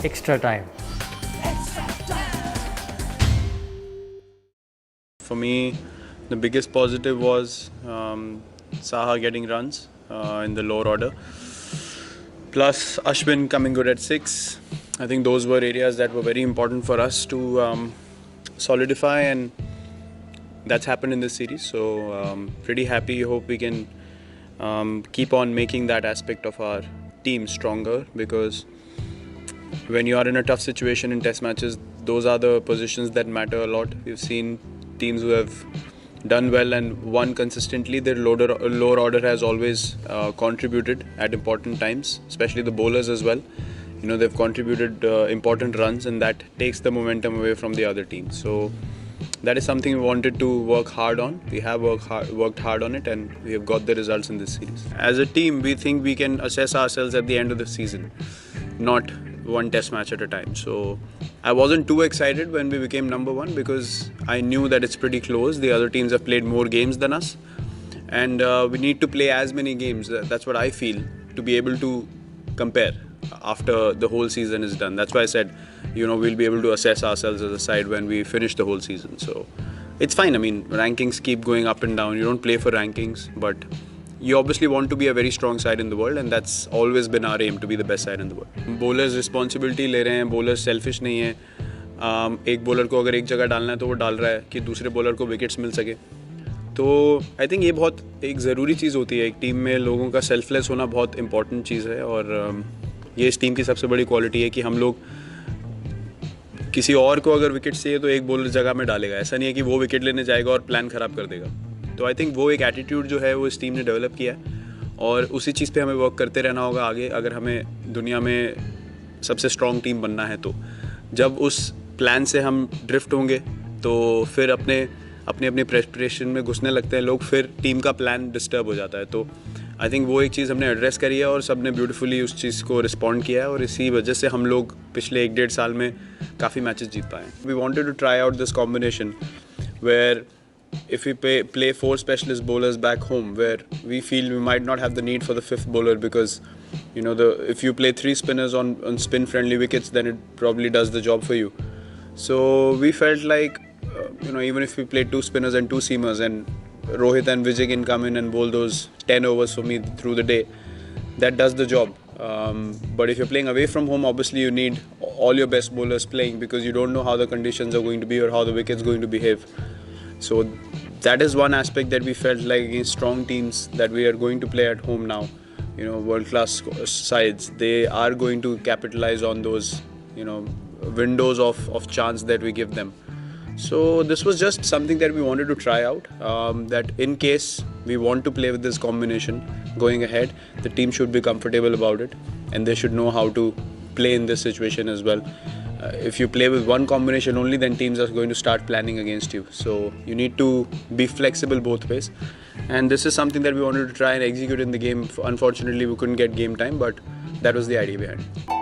extra time. For me, the biggest positive was Saha getting runs in the lower order. Plus Ashwin coming good at 6. I think those were areas that were very important for us to solidify, and that's happened in this series. So pretty happy. Hope we can keep on making that aspect of our team stronger, because when you are in a tough situation in test matches, those are the positions that matter a lot. We've seen teams who have done well and won consistently, their lower order has always contributed at important times, especially the bowlers as well. You know, they've contributed important runs, and that takes the momentum away from the other team. So that is something we wanted to work hard on. We have worked hard on it, and we have got the results in this series. As a team, we think we can assess ourselves at the end of the season, not one test match at a time. So I wasn't too excited when we became number one, because I knew that it's pretty close. The other teams have played more games than us, and we need to play as many games. That's what I feel, to be able to compare after the whole season is done. That's why I said, you know, we'll be able to assess ourselves as a side when we finish the whole season. So it's fine. I mean, rankings keep going up and down. You don't play for rankings, but you obviously want to be a very strong side in the world, and that's always been our aim, to be the best side in the world. Bowlers responsibility ले रहे हैं, bowlers selfish नहीं है. एक bowler को अगर एक जगह डालना है तो वो डाल रहा है कि दूसरे bowler को wickets मिल सके. तो आई थिंक ये बहुत एक ज़रूरी चीज़ होती है. एक टीम में लोगों का सेल्फलेस होना बहुत इंपॉर्टेंट चीज़ है, और ये इस टीम की सबसे बड़ी क्वालिटी है कि हम लोग किसी और को अगर विकेट चाहिए तो एक बॉलर जगह में डालेगा. ऐसा नहीं है कि वो विकेट लेने जाएगा और प्लान ख़राब कर देगा. तो आई थिंक वो एक एटीट्यूड जो है वो इस टीम ने डेवलप किया है, और उसी चीज़ पे हमें वर्क करते रहना होगा आगे, अगर हमें दुनिया में सबसे स्ट्रॉन्ग टीम बनना है. तो जब उस प्लान से हम ड्रिफ्ट होंगे तो फिर अपने प्रेपरेशन में घुसने लगते हैं लोग, फिर टीम का प्लान डिस्टर्ब हो जाता है. तो आई थिंक वो एक चीज़ हमने एड्रेस करी है, और सब ने ब्यूटीफुली उस चीज़ को रिस्पॉन्ड किया है, और इसी वजह से हम लोग पिछले 1-1.5 साल में काफ़ी मैचेस जीत पाए. We wanted to try out this combination where if we play 4 specialist bowlers back home, where we feel we might not have the need for the 5th bowler, because you know, if you play 3 spinners on spin friendly wickets, then it probably does the job for you. So we felt like you know, even if we play 2 spinners and 2 seamers, and Rohit and Vijay can come in and bowl those 10 overs for me through the day, that does the job. But if you're playing away from home, obviously you need all your best bowlers playing, because you don't know how the conditions are going to be or how the wicket's going to behave. So that is one aspect that we felt like against strong teams that we are going to play at home now. You know, world-class sides, they are going to capitalize on those, you know, windows of chance that we give them. So this was just something that we wanted to try out, that in case we want to play with this combination going ahead, the team should be comfortable about it, and they should know how to play in this situation as well. If you play with one combination only, then teams are going to start planning against you. So you need to be flexible both ways, and this is something that we wanted to try and execute in the game. Unfortunately, we couldn't get game time, but that was the idea behind it.